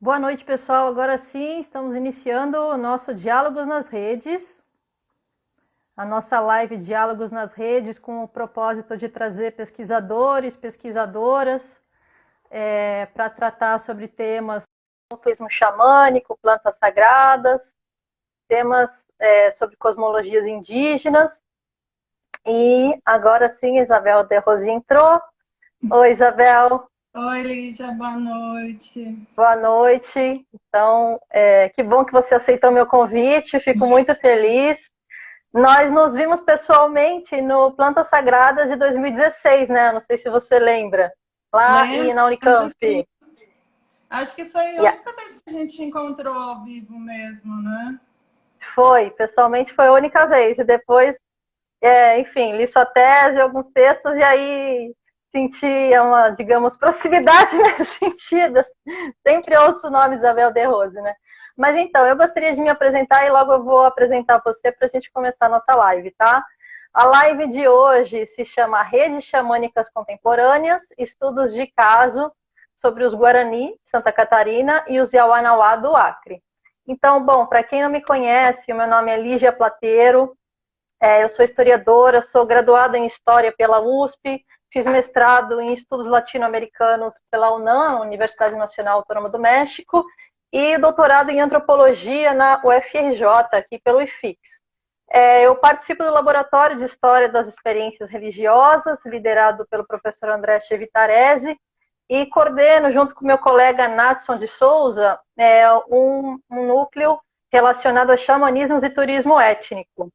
Boa noite, pessoal. Agora sim, estamos iniciando o nosso Diálogos nas Redes, a nossa live Diálogos nas Redes, com o propósito de trazer pesquisadores, pesquisadoras, para tratar sobre temas como turismo xamânico, plantas sagradas, temas sobre cosmologias indígenas. E agora sim, Isabel de Rosi entrou. Oi, Isabel. Oi, Lígia, boa noite. Boa noite. Então, que bom que você aceitou meu convite, fico muito feliz. Nós nos vimos pessoalmente no Plantas Sagradas de 2016, né? Não sei se você lembra, lá e na Lembro, Unicamp. sim. Acho que foi a E única vez que a gente se encontrou ao vivo mesmo, né? foi, pessoalmente foi a única vez. E depois, enfim, li sua tese, alguns textos, e aí senti uma, digamos, proximidade nesse sentido. Sempre ouço o nome Isabel de Rose, né? Mas então, eu gostaria de me apresentar e logo eu vou apresentar você para a gente começar a nossa live, tá? A live de hoje se chama Redes Xamânicas Contemporâneas, Estudos de Caso sobre os Guarani, Santa Catarina, e os Yawanawá do Acre. Então, bom, para quem não me conhece, o meu nome é Lígia Plateiro, eu sou historiadora, sou graduada em História pela USP, fiz mestrado em Estudos Latino-Americanos pela UNAM, Universidade Nacional Autônoma do México, e doutorado em Antropologia na UFRJ, aqui pelo IFIX. Eu participo do Laboratório de História das Experiências Religiosas, liderado pelo professor André Chevitarese, e coordeno, junto com meu colega Natson de Souza, um núcleo relacionado a xamanismos e turismo étnico.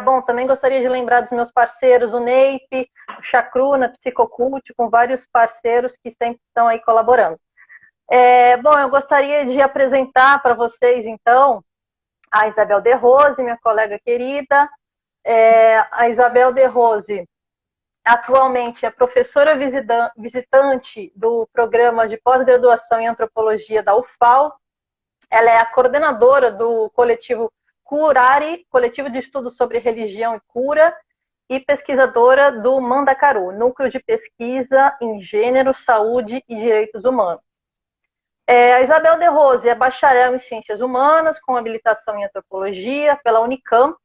Bom, também gostaria de lembrar dos meus parceiros, o Neipe, o Chacruna, Psicocult, com vários parceiros que sempre estão aí colaborando. Bom, eu gostaria de apresentar para vocês, então, a Isabel de Rose, minha colega querida. A Isabel de Rose atualmente é professora visitante do programa de pós-graduação em antropologia da UFAL. Ela é a coordenadora do coletivo Curari, coletivo de estudos sobre religião e cura, e pesquisadora do Mandacaru, núcleo de pesquisa em gênero, saúde e direitos humanos. A Isabel de Rose é bacharel em ciências humanas, com habilitação em antropologia pela Unicamp,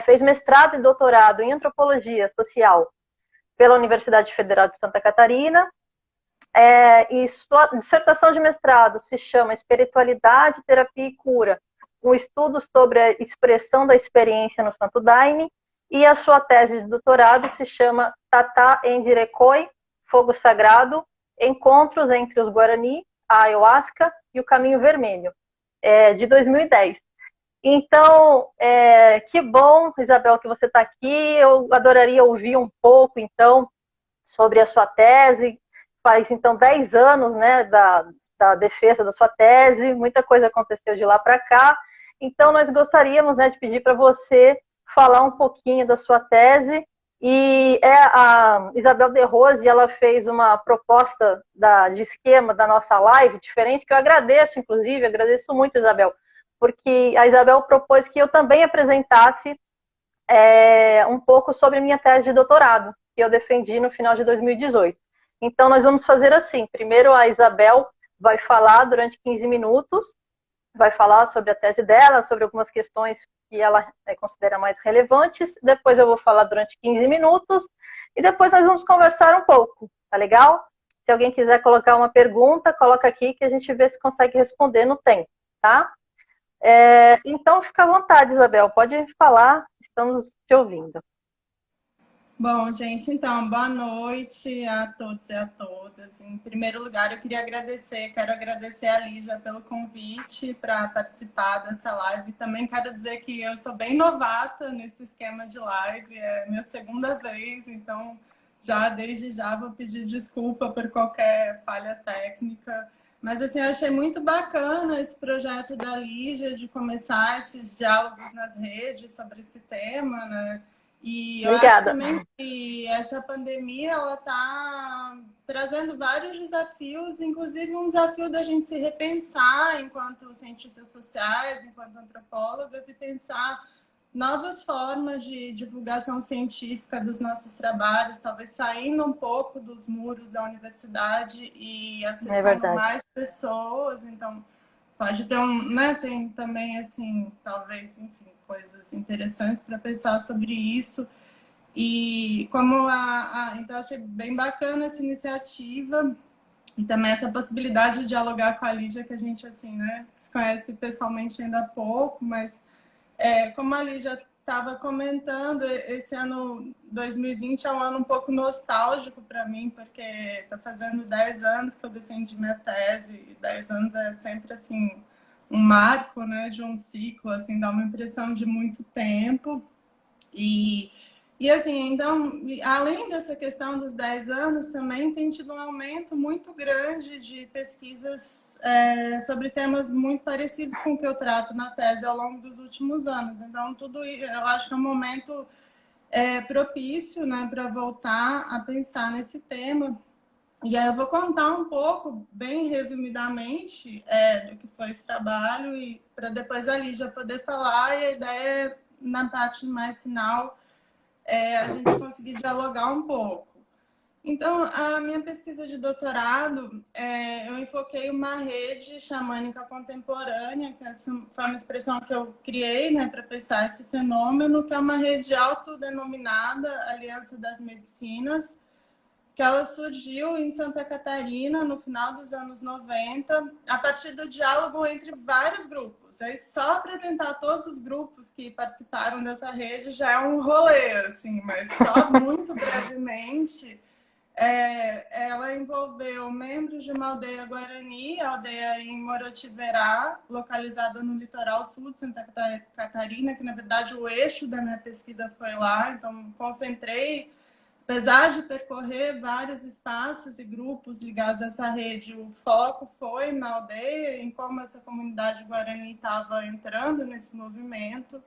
fez mestrado e doutorado em antropologia social pela Universidade Federal de Santa Catarina, e sua dissertação de mestrado se chama Espiritualidade, Terapia e Cura, um estudo sobre a expressão da experiência no Santo Daime, e a sua tese de doutorado se chama Tatá Endirecoi, Fogo Sagrado, Encontros entre os Guarani, a Ayahuasca e o Caminho Vermelho, de 2010. Então, que bom, Isabel, que você está aqui. Eu adoraria ouvir um pouco, então, sobre a sua tese. Faz, então, 10 anos, né, da defesa da sua tese. Muita coisa aconteceu de lá para cá. Então, nós gostaríamos, né, de pedir para você falar um pouquinho da sua tese. E a Isabel de Rose, ela fez uma proposta de esquema da nossa live diferente, que eu agradeço, inclusive, agradeço muito, Isabel, porque a Isabel propôs que eu também apresentasse um pouco sobre a minha tese de doutorado, que eu defendi no final de 2018. Então, nós vamos fazer assim: primeiro a Isabel vai falar durante 15 minutos, vai falar sobre a tese dela, sobre algumas questões que ela considera mais relevantes, depois eu vou falar durante 15 minutos, e depois nós vamos conversar um pouco, tá legal? Se alguém quiser colocar uma pergunta, coloca aqui que a gente vê se consegue responder no tempo, tá? Então, fica à vontade, Isabel, pode falar, estamos te ouvindo. Bom, gente, então, boa noite a todos e a todas. Em primeiro lugar, eu quero agradecer a Lígia pelo convite para participar dessa live. Também quero dizer que eu sou bem novata nesse esquema de live, é minha segunda vez, então desde já vou pedir desculpa por qualquer falha técnica. Mas assim, eu achei muito bacana esse projeto da Lígia de começar esses diálogos nas redes sobre esse tema, né? E eu acho Obrigada. também que essa pandemia ela está trazendo vários desafios, inclusive um desafio da gente se repensar enquanto cientistas sociais, enquanto antropólogas, e pensar novas formas de divulgação científica dos nossos trabalhos, talvez saindo um pouco dos muros da universidade e acessando mais pessoas. Então, pode ter né, tem também, assim, talvez, enfim, coisas interessantes para pensar sobre isso. E como então, achei bem bacana essa iniciativa e também essa possibilidade de dialogar com a Lígia, que a gente, assim, né, se conhece pessoalmente ainda há pouco, mas como a Lígia estava comentando, esse ano 2020 é um ano um pouco nostálgico para mim, porque está fazendo 10 anos que eu defendi minha tese, e 10 anos é sempre, assim, um marco, né, de um ciclo, assim, dá uma impressão de muito tempo. E assim, então, além dessa questão dos 10 anos, também tem tido um aumento muito grande de pesquisas sobre temas muito parecidos com o que eu trato na tese ao longo dos últimos anos. Então, tudo eu acho que é um momento propício, né, para voltar a pensar nesse tema. E aí eu vou contar um pouco, bem resumidamente, do que foi esse trabalho, e para depois a Lígia poder falar, e a ideia, na parte mais final, a gente conseguir dialogar um pouco. Então, a minha pesquisa de doutorado, eu enfoquei uma rede xamânica contemporânea, que foi uma expressão que eu criei, né, para pensar esse fenômeno, que é uma rede autodenominada Aliança das Medicinas, que ela surgiu em Santa Catarina no final dos anos 90, a partir do diálogo entre vários grupos. Aí só apresentar todos os grupos que participaram dessa rede já é um rolê, assim, mas só muito brevemente. Ela envolveu membros de uma aldeia guarani, a aldeia em Morotiverá, localizada no litoral sul de Santa Catarina, que na verdade o eixo da minha pesquisa foi lá, então concentrei. Apesar de percorrer vários espaços e grupos ligados a essa rede, o foco foi na aldeia, em como essa comunidade guarani estava entrando nesse movimento.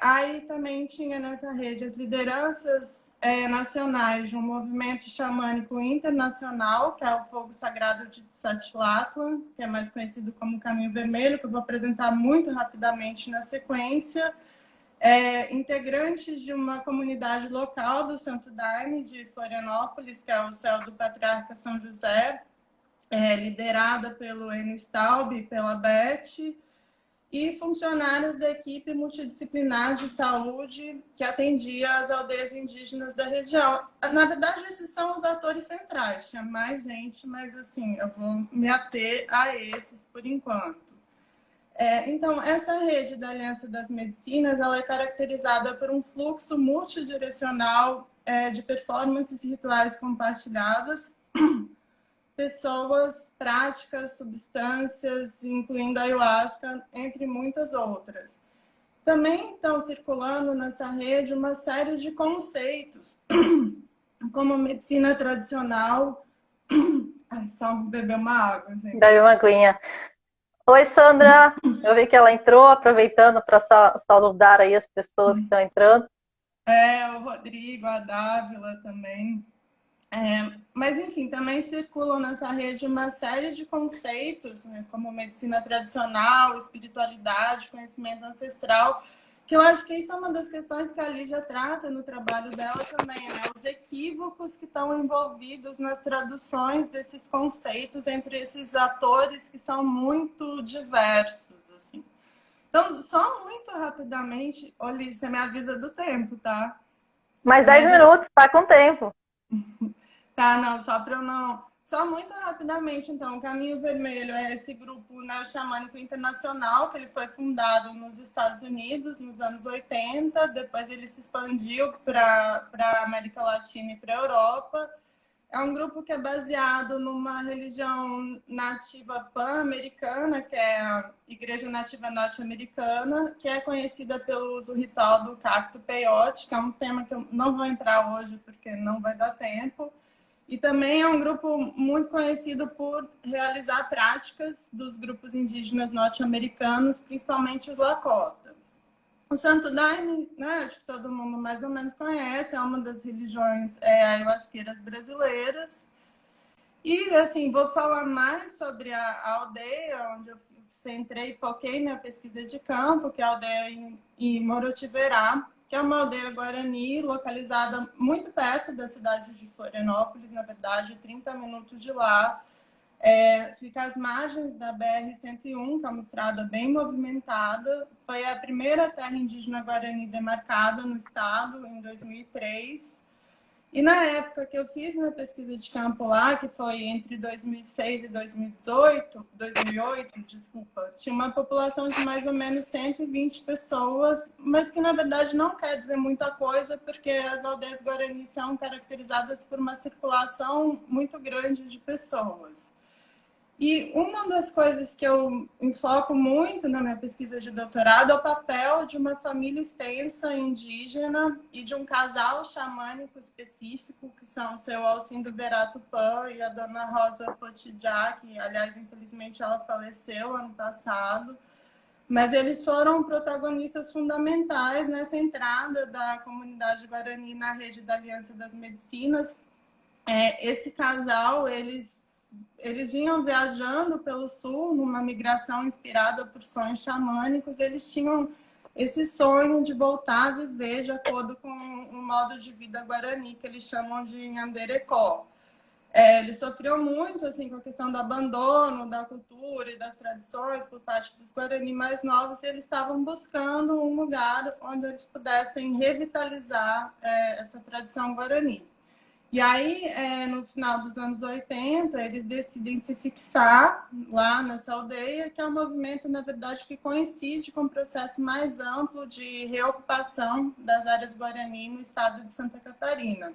Aí também tinha nessa rede as lideranças nacionais de um movimento xamânico internacional, que é o Fogo Sagrado de Tsachtlatlan, que é mais conhecido como Caminho Vermelho, que eu vou apresentar muito rapidamente na sequência. Integrantes de uma comunidade local do Santo Daime, de Florianópolis, que é o céu do Patriarca São José, liderada pelo Enio Staub e pela Beth, e funcionários da equipe multidisciplinar de saúde que atendia as aldeias indígenas da região. Na verdade, esses são os atores centrais, tinha mais gente, mas assim, eu vou me ater a esses por enquanto. Então, essa rede da Aliança das Medicinas, ela é caracterizada por um fluxo multidirecional de performances rituais compartilhadas, pessoas, práticas, substâncias, incluindo a ayahuasca, entre muitas outras. Também estão circulando nessa rede uma série de conceitos, como medicina tradicional. Ai, só beber uma água, gente. Bebe uma aguinha. Oi, Sandra. Eu vi que ela entrou, aproveitando para saudar aí as pessoas que estão entrando. O Rodrigo, a Dávila também. Mas, enfim, também circulam nessa rede uma série de conceitos, né, como medicina tradicional, espiritualidade, conhecimento ancestral, que eu acho que isso é uma das questões que a Lígia trata no trabalho dela também, né? Os equívocos que estão envolvidos nas traduções desses conceitos entre esses atores que são muito diversos, assim. Então, só muito rapidamente, ô Lígia, você me avisa do tempo, tá? Mais 10 minutos, tá com tempo. Tá, não, só para eu não... Só muito rapidamente, então, o Caminho Vermelho é esse grupo neo-xamânico internacional, que ele foi fundado nos Estados Unidos nos anos 80, depois ele se expandiu para a América Latina e para a Europa. É um grupo que é baseado numa religião nativa pan-americana, que é a Igreja Nativa Norte-Americana, que é conhecida pelo uso ritual do cacto peyote, que é um tema que eu não vou entrar hoje porque não vai dar tempo. E também é um grupo muito conhecido por realizar práticas dos grupos indígenas norte-americanos, principalmente os Lakota. O Santo Daime, né, acho que todo mundo mais ou menos conhece, é uma das religiões ayahuasqueiras brasileiras. E, assim, vou falar mais sobre a aldeia, onde eu centrei, foquei minha pesquisa de campo, que é a aldeia em Morotiverá, que é uma aldeia guarani localizada muito perto da cidade de Florianópolis, na verdade, 30 minutos de lá. Fica às margens da BR-101, que é uma estrada bem movimentada. Foi a primeira terra indígena guarani demarcada no estado, em 2003. E na época que eu fiz minha pesquisa de campo lá, que foi entre 2006 e 2008, desculpa, tinha uma população de mais ou menos 120 pessoas, mas que na verdade não quer dizer muita coisa, porque as aldeias guarani são caracterizadas por uma circulação muito grande de pessoas. E uma das coisas que eu enfoco muito na minha pesquisa de doutorado é o papel de uma família extensa indígena e de um casal xamânico específico, que são o seu Alcindo Beratupã e a dona Rosa Potidjá, que, aliás, infelizmente ela faleceu ano passado. Mas eles foram protagonistas fundamentais nessa entrada da comunidade guarani na rede da Aliança das Medicinas. Esse casal, eles vinham viajando pelo sul numa migração inspirada por sonhos xamânicos. Eles tinham esse sonho de voltar a viver de acordo com um modo de vida guarani, que eles chamam de Nhanderecó. Eles sofriam muito assim, com a questão do abandono da cultura e das tradições por parte dos guarani mais novos, e eles estavam buscando um lugar onde eles pudessem revitalizar essa tradição guarani. E aí, no final dos anos 80, eles decidem se fixar lá nessa aldeia, que é um movimento, na verdade, que coincide com um processo mais amplo de reocupação das áreas guarani no estado de Santa Catarina.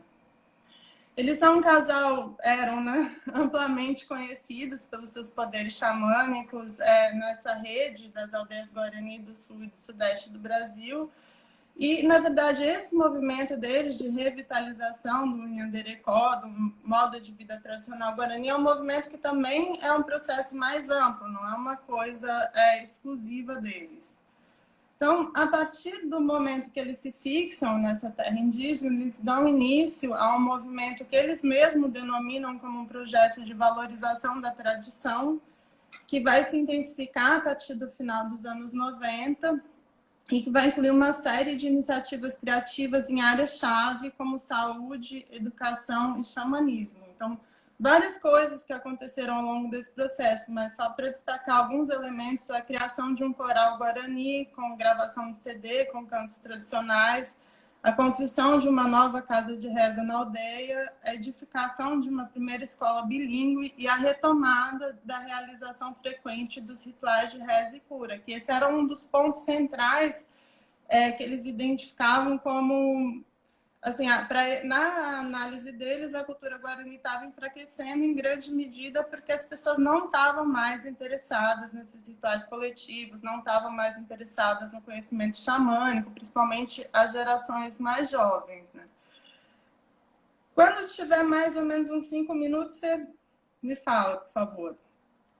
Eles são um casal, eram, né, amplamente conhecidos pelos seus poderes xamânicos nessa rede das aldeias guarani do sul e do sudeste do Brasil. E, na verdade, esse movimento deles de revitalização do Nhanderecó, do modo de vida tradicional guarani, é um movimento que também é um processo mais amplo, não é uma coisa exclusiva deles. Então, a partir do momento que eles se fixam nessa terra indígena, eles dão início a um movimento que eles mesmos denominam como um projeto de valorização da tradição, que vai se intensificar a partir do final dos anos 90, e que vai incluir uma série de iniciativas criativas em áreas-chave, como saúde, educação e xamanismo. Então, várias coisas que aconteceram ao longo desse processo, mas só para destacar alguns elementos: a criação de um coral guarani, com gravação de CD, com cantos tradicionais, a construção de uma nova casa de reza na aldeia, a edificação de uma primeira escola bilíngue e a retomada da realização frequente dos rituais de reza e cura, que esse era um dos pontos centrais que eles identificavam como, assim, na análise deles, a cultura guarani estava enfraquecendo em grande medida porque as pessoas não estavam mais interessadas nesses rituais coletivos, não estavam mais interessadas no conhecimento xamânico, principalmente as gerações mais jovens, né? Quando tiver mais ou menos uns 5 minutos, você me fala, por favor.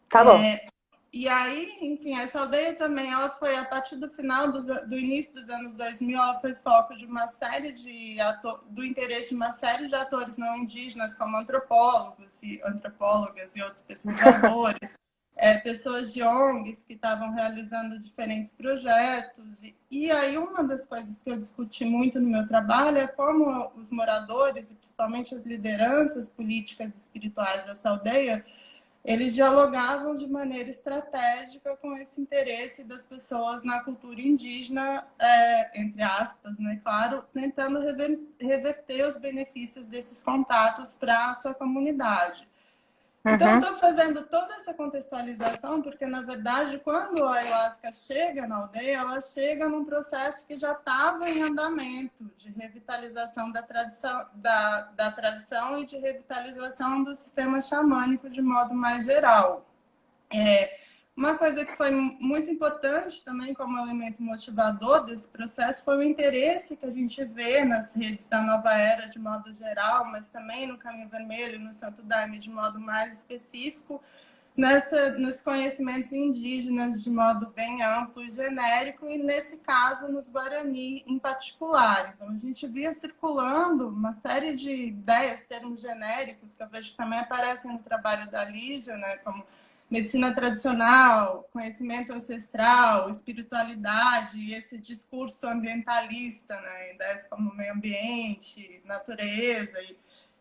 Tá bom. E aí, enfim, essa aldeia também, ela foi, a partir do final do início dos anos 2000, ela foi foco de uma série do interesse de uma série de atores não indígenas, como antropólogos e antropólogas e outros pesquisadores, pessoas de ONGs que estavam realizando diferentes projetos. E aí, uma das coisas que eu discuti muito no meu trabalho é como os moradores, e principalmente as lideranças políticas e espirituais dessa aldeia, eles dialogavam de maneira estratégica com esse interesse das pessoas na cultura indígena, entre aspas, né, claro, tentando reverter os benefícios desses contatos para a sua comunidade. Então, eu estou fazendo toda essa contextualização porque, na verdade, quando a ayahuasca chega na aldeia, ela chega num processo que já estava em andamento de revitalização da tradição e de revitalização do sistema xamânico de modo mais geral. Uma coisa que foi muito importante também como elemento motivador desse processo foi o interesse que a gente vê nas redes da Nova Era de modo geral, mas também no Caminho Vermelho e no Santo Daime de modo mais específico, nos conhecimentos indígenas de modo bem amplo e genérico, e nesse caso nos Guarani em particular. Então, a gente via circulando uma série de ideias, termos genéricos, que eu vejo que também aparecem no trabalho da Lígia, né, como medicina tradicional, conhecimento ancestral, espiritualidade, e esse discurso ambientalista, né, ideias como meio ambiente, natureza.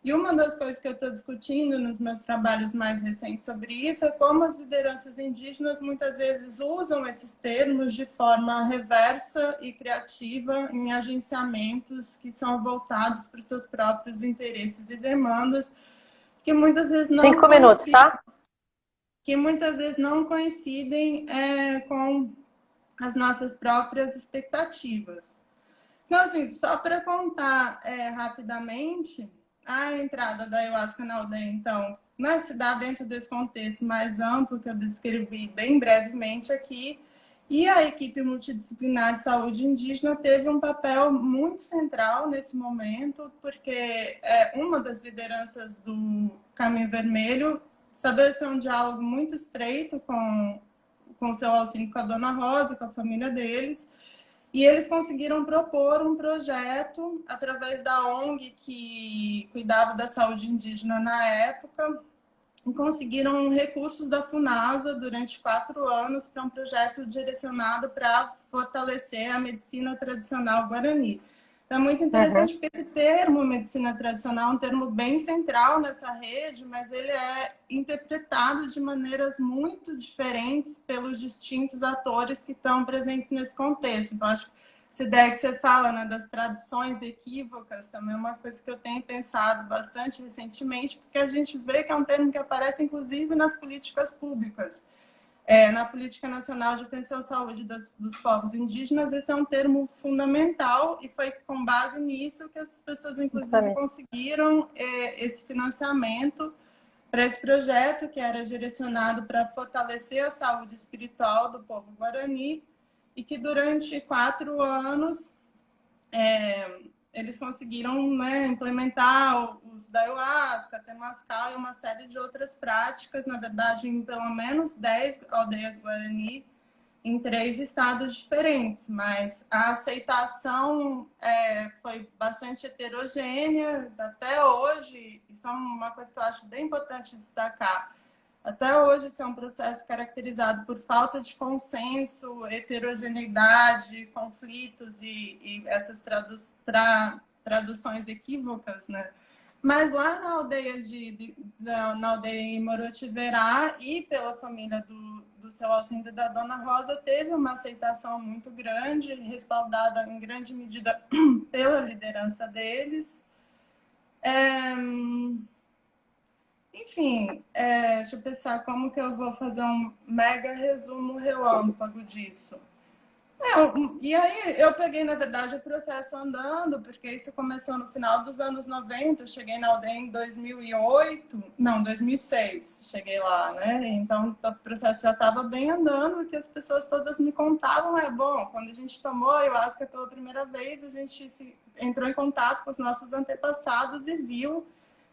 E uma das coisas que eu estou discutindo nos meus trabalhos mais recentes sobre isso é como as lideranças indígenas muitas vezes usam esses termos de forma reversa e criativa em agenciamentos que são voltados para os seus próprios interesses e demandas, que muitas vezes não 5 minutos, tá? que muitas vezes não coincidem com as nossas próprias expectativas. Então, assim, só para contar rapidamente, a entrada da ayahuasca na aldeia, então, né, se dá dentro desse contexto mais amplo que eu descrevi bem brevemente aqui, e a equipe multidisciplinar de saúde indígena teve um papel muito central nesse momento, porque uma das lideranças do Caminho Vermelho estabeleceu um diálogo muito estreito com o seu auxílio com a Dona Rosa, com a família deles, e eles conseguiram propor um projeto através da ONG que cuidava da saúde indígena na época, e conseguiram recursos da Funasa durante 4 anos para um projeto direcionado para fortalecer a medicina tradicional guarani. Então, é muito interessante porque esse termo, medicina tradicional, é um termo bem central nessa rede, mas ele é interpretado de maneiras muito diferentes pelos distintos atores que estão presentes nesse contexto. Então, acho que essa ideia que você fala, né, das traduções equívocas também é uma coisa que eu tenho pensado bastante recentemente, porque a gente vê que é um termo que aparece, inclusive, nas políticas públicas. Na Política Nacional de Atenção à Saúde dos Povos Indígenas, esse é um termo fundamental e foi com base nisso que as pessoas, inclusive, conseguiram esse financiamento para esse projeto, que era direcionado para fortalecer a saúde espiritual do povo guarani, e que durante 4 anos eles conseguiram, né, implementar o uso da ayahuasca, temazcal e uma série de outras práticas, na verdade, em pelo menos 10 aldeias guarani, em 3 estados diferentes, mas a aceitação foi bastante heterogênea até hoje. Isso é uma coisa que eu acho bem importante destacar. Até hoje, isso é um processo caracterizado por falta de consenso, heterogeneidade, conflitos e essas traduções equívocas, né? Mas lá na aldeia em Morotiverá e pela família do seu Alcindo e da Dona Rosa, teve uma aceitação muito grande, respaldada em grande medida pela liderança deles. Enfim, deixa eu pensar como que eu vou fazer um mega resumo relâmpago disso. E aí eu peguei, na verdade, o processo andando, porque isso começou no final dos anos 90, eu cheguei na aldeia em 2008, não, 2006, cheguei lá, né? Então o processo já estava bem andando, e que as pessoas todas me contavam, bom, quando a gente tomou a ayahuasca pela primeira vez, a gente entrou em contato com os nossos antepassados e viu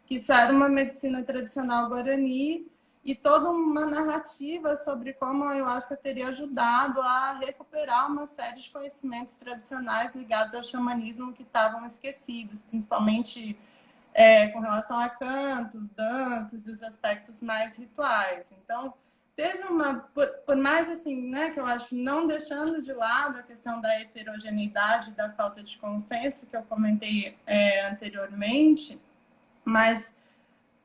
que isso era uma medicina tradicional guarani, e toda uma narrativa sobre como a ayahuasca teria ajudado a recuperar uma série de conhecimentos tradicionais ligados ao xamanismo que estavam esquecidos, principalmente com relação a cantos, danças e os aspectos mais rituais. Então, teve por mais assim, né, que eu acho, não deixando de lado a questão da heterogeneidade, da falta de consenso que eu comentei anteriormente, mas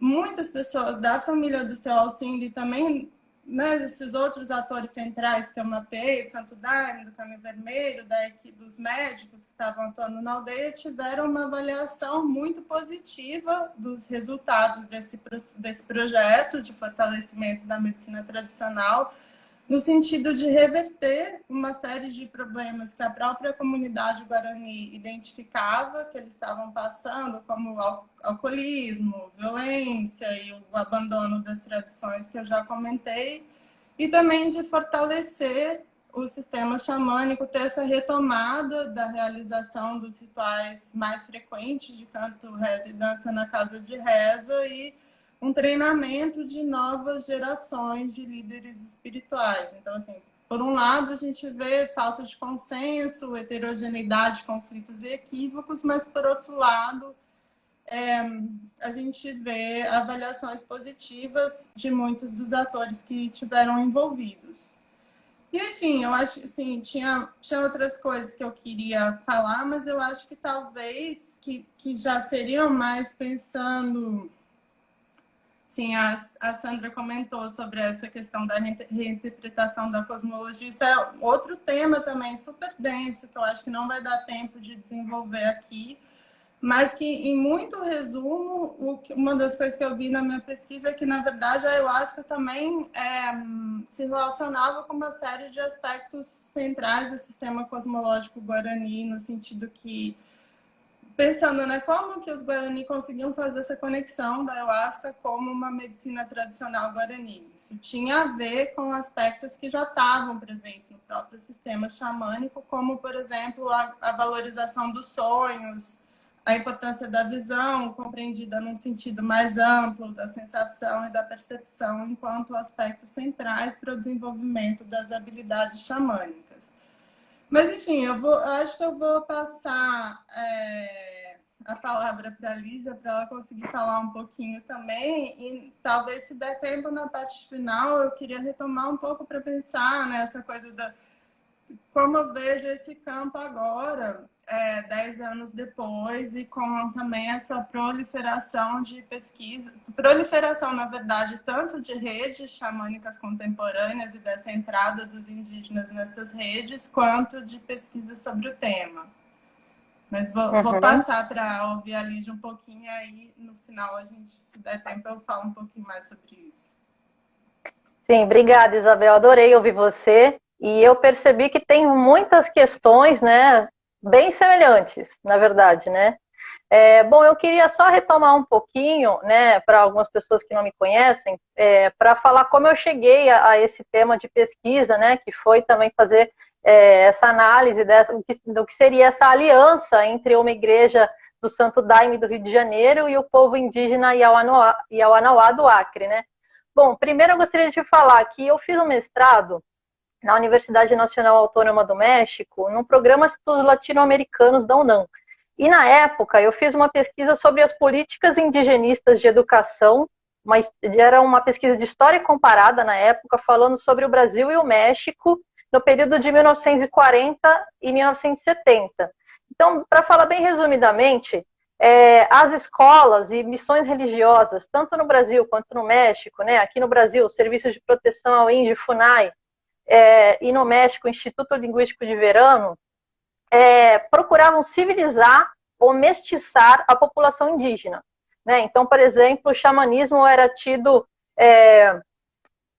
muitas pessoas da família do seu Alcindo e também, né, esses outros atores centrais que eu mapeei, Santo Daime, do Caminho Vermelho, dos médicos que estavam atuando na aldeia, tiveram uma avaliação muito positiva dos resultados desse projeto de fortalecimento da medicina tradicional, no sentido de reverter uma série de problemas que a própria comunidade guarani identificava que eles estavam passando, como alcoolismo, violência e o abandono das tradições que eu já comentei, e também de fortalecer o sistema xamânico, ter essa retomada da realização dos rituais mais frequentes de canto, reza e dança na casa de reza, e um treinamento de novas gerações de líderes espirituais. Então, assim, por um lado, a gente vê falta de consenso, heterogeneidade, conflitos e equívocos, mas, por outro lado, a gente vê avaliações positivas de muitos dos atores que tiveram envolvidos. E, enfim, eu acho que assim, tinha outras coisas que eu queria falar, mas eu acho que talvez que já seriam mais pensando. Sim, a Sandra comentou sobre essa questão da reinterpretação da cosmologia. Isso é outro tema também super denso, que eu acho que não vai dar tempo de desenvolver aqui, mas que, em muito resumo, uma das coisas que eu vi na minha pesquisa é que, na verdade, a ayahuasca também se relacionava com uma série de aspectos centrais do sistema cosmológico guarani, no sentido que, pensando, né, como que os Guarani conseguiam fazer essa conexão da ayahuasca como uma medicina tradicional guarani. Isso tinha a ver com aspectos que já estavam presentes no próprio sistema xamânico, como, por exemplo, a valorização dos sonhos, a importância da visão, compreendida num sentido mais amplo, da sensação e da percepção, enquanto aspectos centrais para o desenvolvimento das habilidades xamânicas. Mas, enfim, eu acho que eu vou passar a palavra para a Lígia, para ela conseguir falar um pouquinho também. E talvez, se der tempo na parte final, eu queria retomar um pouco para pensar nessa coisa da como eu vejo esse campo agora, 10 anos depois, e com também essa proliferação de pesquisa, proliferação, na verdade, tanto de redes xamânicas contemporâneas e dessa entrada dos indígenas nessas redes, quanto de pesquisa sobre o tema. Mas vou passar para ouvir a Lígia um pouquinho, aí no final, a gente, se der tempo, eu falo um pouquinho mais sobre isso. Sim, obrigada, Isabel. Adorei ouvir você. E eu percebi que tem muitas questões, né, bem semelhantes, na verdade, né? Bom, eu queria só retomar um pouquinho, né, para algumas pessoas que não me conhecem, para falar como eu cheguei a esse tema de pesquisa, né, que foi também fazer essa análise do que seria essa aliança entre uma igreja do Santo Daime do Rio de Janeiro e o povo indígena Iauanauá do Acre, né? Bom, primeiro eu gostaria de falar que eu fiz um mestrado na Universidade Nacional Autônoma do México, num programa de estudos latino-americanos da UNAM. E, na época, eu fiz uma pesquisa sobre as políticas indigenistas de educação, mas era uma pesquisa de história comparada, na época, falando sobre o Brasil e o México no período de 1940 e 1970. Então, para falar bem resumidamente, as escolas e missões religiosas, tanto no Brasil quanto no México, né, aqui no Brasil, Serviços de Proteção ao Índio, FUNAI, e no México, o Instituto Linguístico de Verano, procuravam civilizar ou mestiçar a população indígena, né? Então, por exemplo, o xamanismo era tido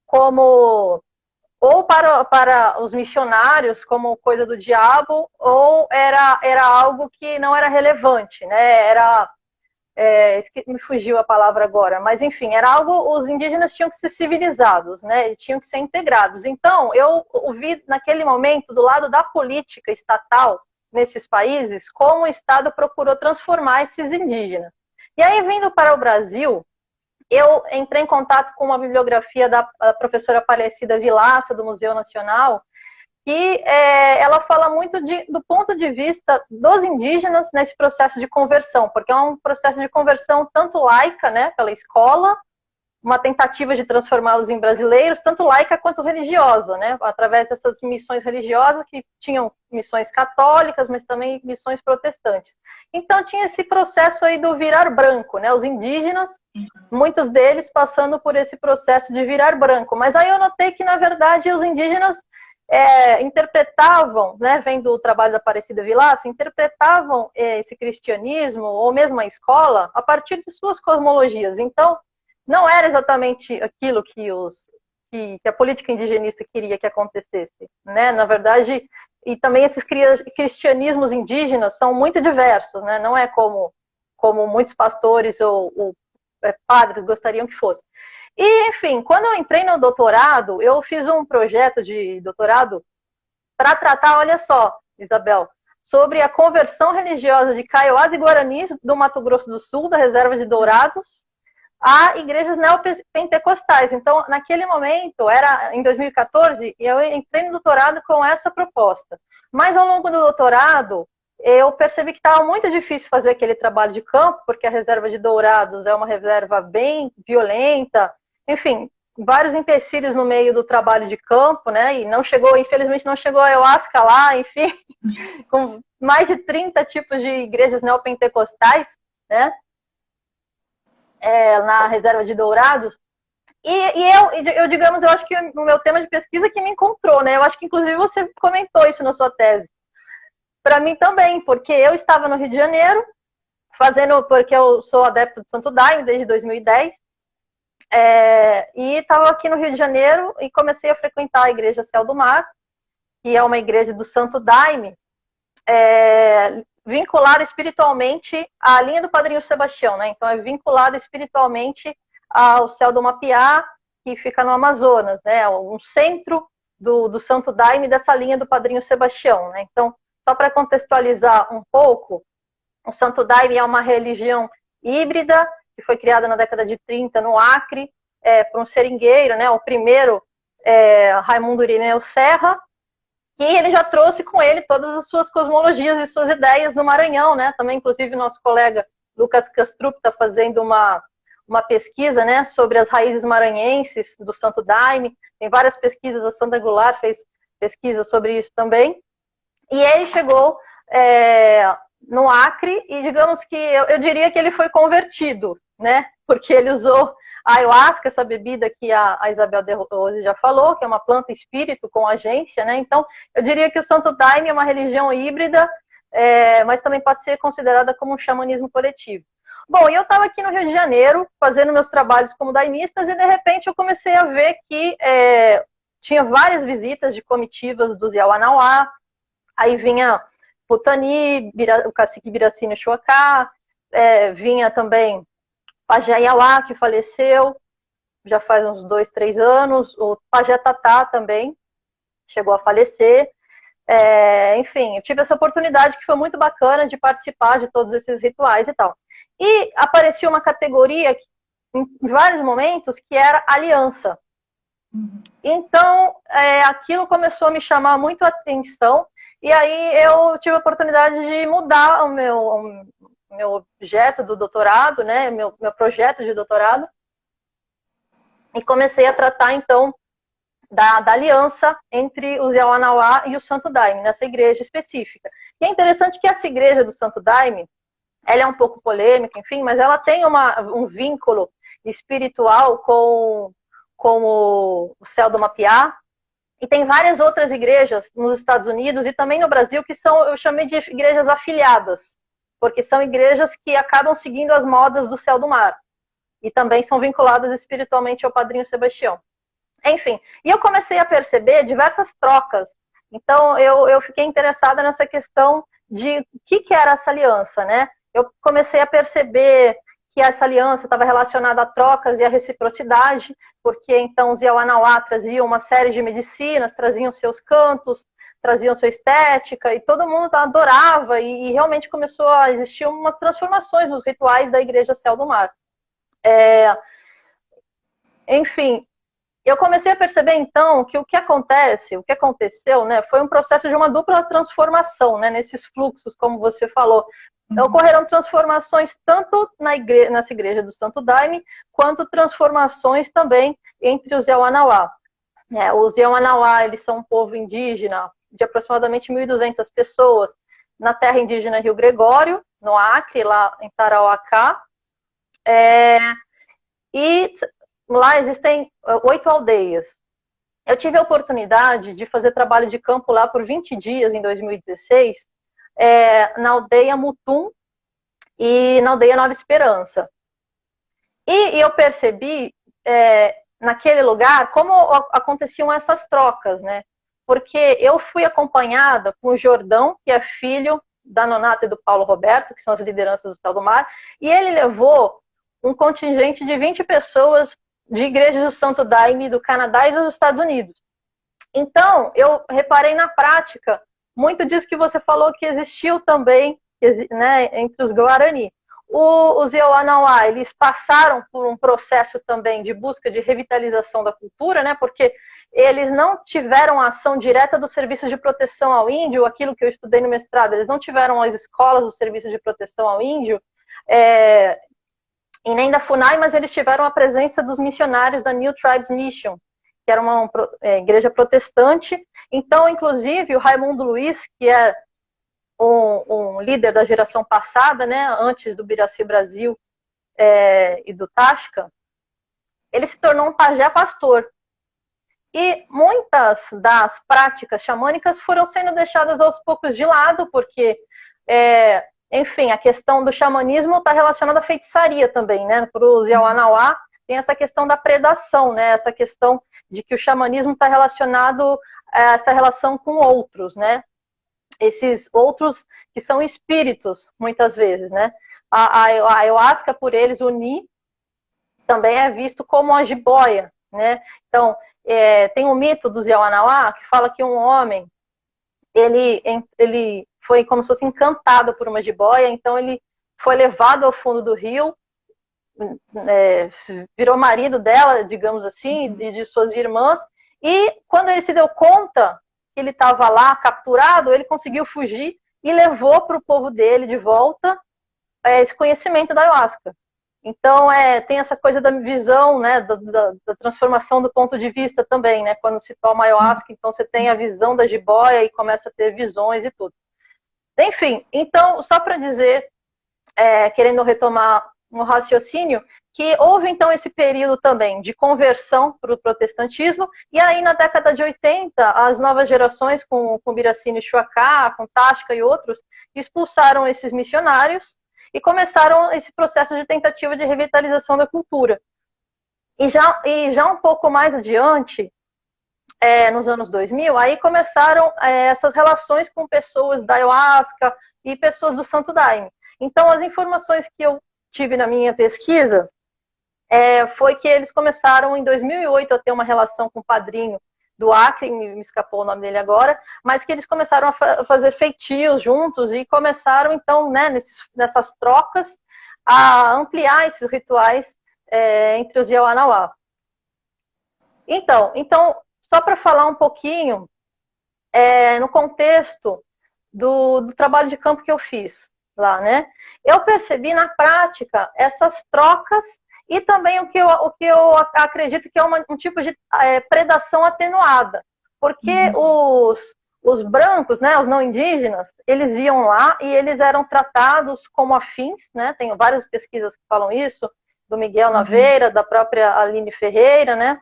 como ou para os missionários como coisa do diabo, ou era algo que não era relevante, né? Me fugiu a palavra agora, mas enfim, era algo, os indígenas tinham que ser civilizados, né? Eles tinham que ser integrados. Então, eu vi naquele momento, do lado da política estatal nesses países, como o Estado procurou transformar esses indígenas. E aí, vindo para o Brasil, eu entrei em contato com uma bibliografia da professora Aparecida Vilaça, do Museu Nacional, que ela fala muito do ponto de vista dos indígenas nesse processo de conversão, porque é um processo de conversão tanto laica, né, pela escola, uma tentativa de transformá-los em brasileiros, tanto laica quanto religiosa, né, através dessas missões religiosas que tinham missões católicas, mas também missões protestantes. Então tinha esse processo aí do virar branco, né, os indígenas, muitos deles passando por esse processo de virar branco, mas aí eu notei que, na verdade, os indígenas interpretavam, né, vendo o trabalho da Aparecida Vilaça, interpretavam esse cristianismo, ou mesmo a escola, a partir de suas cosmologias. Então, não era exatamente aquilo que a política indigenista queria que acontecesse, né? Na verdade, e também esses cristianismos indígenas são muito diversos, né? Não é como muitos pastores ou padres gostariam que fosse. E, enfim, quando eu entrei no doutorado, eu fiz um projeto de doutorado para tratar, olha só, Isabel, sobre a conversão religiosa de Kaiowás e Guaranis do Mato Grosso do Sul, da reserva de Dourados, a igrejas neopentecostais. Então, naquele momento, era em 2014, e eu entrei no doutorado com essa proposta. Mas ao longo do doutorado, eu percebi que estava muito difícil fazer aquele trabalho de campo, porque a reserva de Dourados é uma reserva bem violenta, enfim, vários empecilhos no meio do trabalho de campo, né? E não chegou, infelizmente, não chegou a ayahuasca lá, enfim, com mais de 30 tipos de igrejas neopentecostais, né? Na reserva de Dourados. Eu, digamos, eu acho que o meu tema de pesquisa que me encontrou, né? Eu acho que, inclusive, você comentou isso na sua tese. Para mim também, porque eu estava no Rio de Janeiro, porque eu sou adepto do Santo Daime desde 2010, e estava aqui no Rio de Janeiro e comecei a frequentar a Igreja Céu do Mar, que é uma igreja do Santo Daime, vinculada espiritualmente à linha do Padrinho Sebastião, né? Então é vinculada espiritualmente ao Céu do Mapiá, que fica no Amazonas, né? Um centro do Santo Daime dessa linha do Padrinho Sebastião, né? Então, só para contextualizar um pouco, o Santo Daime é uma religião híbrida que foi criada na década de 30 no Acre, por um seringueiro, né? O primeiro, Raimundo Irineu Serra, e ele já trouxe com ele todas as suas cosmologias e suas ideias no Maranhão, né? Também, inclusive, nosso colega Lucas Castrup está fazendo uma pesquisa, né, sobre as raízes maranhenses do Santo Daime. Tem várias pesquisas, a Sandra Goulart fez pesquisa sobre isso também. E ele chegou no Acre e, digamos que, eu diria que ele foi convertido, né? Porque ele usou a ayahuasca, essa bebida que a Isabel de Rose já falou, que é uma planta espírito com agência, né? Então, eu diria que o Santo Daime é uma religião híbrida, mas também pode ser considerada como um xamanismo coletivo. Bom, e eu estava aqui no Rio de Janeiro, fazendo meus trabalhos como daimistas, e de repente eu comecei a ver que tinha várias visitas de comitivas dos Yawanawá, aí vinha Putani, o cacique Biracine Chuacá, vinha também Pajé Iauá, que faleceu, já faz uns 2, 3 anos, o Pajé Tatá também chegou a falecer. Enfim, eu tive essa oportunidade que foi muito bacana de participar de todos esses rituais e tal. E apareceu uma categoria em vários momentos que era aliança. Então, aquilo começou a me chamar muito a atenção, e aí eu tive a oportunidade de mudar o meu objeto do doutorado, né, meu projeto de doutorado, e comecei a tratar, então, da aliança entre os Yawanawá e o Santo Daime, nessa igreja específica. E é interessante que essa igreja do Santo Daime, ela é um pouco polêmica, enfim, mas ela tem um vínculo espiritual com o Céu do Mapiá, e tem várias outras igrejas nos Estados Unidos e também no Brasil que eu chamei de igrejas afiliadas, porque são igrejas que acabam seguindo as modas do Céu do Mar, e também são vinculadas espiritualmente ao Padrinho Sebastião. Enfim, e eu comecei a perceber diversas trocas. Então, eu fiquei interessada nessa questão de o que era essa aliança, né? Eu comecei a perceber que essa aliança estava relacionada a trocas e a reciprocidade, porque então os Yawanawá traziam uma série de medicinas, traziam seus cantos, traziam sua estética, e todo mundo adorava, e realmente começou a existir umas transformações nos rituais da Igreja Céu do Mar. Enfim, eu comecei a perceber, então, que o que aconteceu, né, foi um processo de uma dupla transformação, né, nesses fluxos, como você falou. Ocorreram transformações tanto nessa igreja do Santo Daime, quanto transformações também entre os Yawanawá. Os Yawanawá, eles são um povo indígena de aproximadamente 1.200 pessoas, na terra indígena Rio Gregório, no Acre, lá em Tarauacá. E lá existem 8 aldeias. Eu tive a oportunidade de fazer trabalho de campo lá por 20 dias em 2016, na aldeia Mutum e na aldeia Nova Esperança. E eu percebi, naquele lugar, como aconteciam essas trocas, né? Porque eu fui acompanhada por Jordão, que é filho da Nonata e do Paulo Roberto, que são as lideranças do Céu do Mar, e ele levou um contingente de 20 pessoas de igrejas do Santo Daime do Canadá e dos Estados Unidos. Então, eu reparei na prática muito disso que você falou que existiu também, né, entre os Guarani. Os Yawanawá, eles passaram por um processo também de busca de revitalização da cultura, né? Porque eles não tiveram a ação direta do serviço de proteção ao índio, aquilo que eu estudei no mestrado, eles não tiveram as escolas do serviço de proteção ao índio, e nem da FUNAI, mas eles tiveram a presença dos missionários da New Tribes Mission, que era uma igreja protestante. Então, inclusive, o Raimundo Luiz, que é um líder da geração passada, né, antes do Biraci Brasil e do Tasca, ele se tornou um pajé pastor. E muitas das práticas xamânicas foram sendo deixadas aos poucos de lado, porque, enfim, a questão do xamanismo está relacionada à feitiçaria também, né? Para os Yawanawá, tem essa questão da predação, né? Essa questão de que o xamanismo está relacionado a essa relação com outros, né? Esses outros que são espíritos, muitas vezes, né? A ayahuasca, por eles, o Ni, também é visto como a jiboia, né? Então, tem um mito dos Yawanawá que fala que um homem, ele foi como se fosse encantado por uma jiboia, então ele foi levado ao fundo do rio, virou marido dela, digamos assim, e de suas irmãs, e quando ele se deu conta que ele estava lá capturado, ele conseguiu fugir e levou para o povo dele de volta esse conhecimento da ayahuasca. Então, tem essa coisa da visão, né, da transformação do ponto de vista também, né, quando se toma ayahuasca, então você tem a visão da jiboia e começa a ter visões e tudo. Enfim, então, só para dizer, querendo retomar um raciocínio, que houve, então, esse período também de conversão para o protestantismo, e aí, na década de 80, as novas gerações, com Biracini Chuacá, com Tasca e outros, expulsaram esses missionários e começaram esse processo de tentativa de revitalização da cultura. E já um pouco mais adiante, nos anos 2000, aí começaram essas relações com pessoas da ayahuasca e pessoas do Santo Daime. Então, as informações que eu tive na minha pesquisa foi que eles começaram em 2008 a ter uma relação com o padrinho do Acre, me escapou o nome dele agora, mas que eles começaram a fazer feitios juntos e começaram, então, né, nessas trocas, a ampliar esses rituais entre os Yawanawá. Então, só para falar um pouquinho, no contexto do trabalho de campo que eu fiz lá, né, eu percebi na prática essas trocas e também o que eu acredito que é um tipo de predação atenuada. Porque os brancos, né, os não indígenas, eles iam lá e eles eram tratados como afins, né? Tem várias pesquisas que falam isso, do Miguel Naveira, da própria Aline Ferreira, né?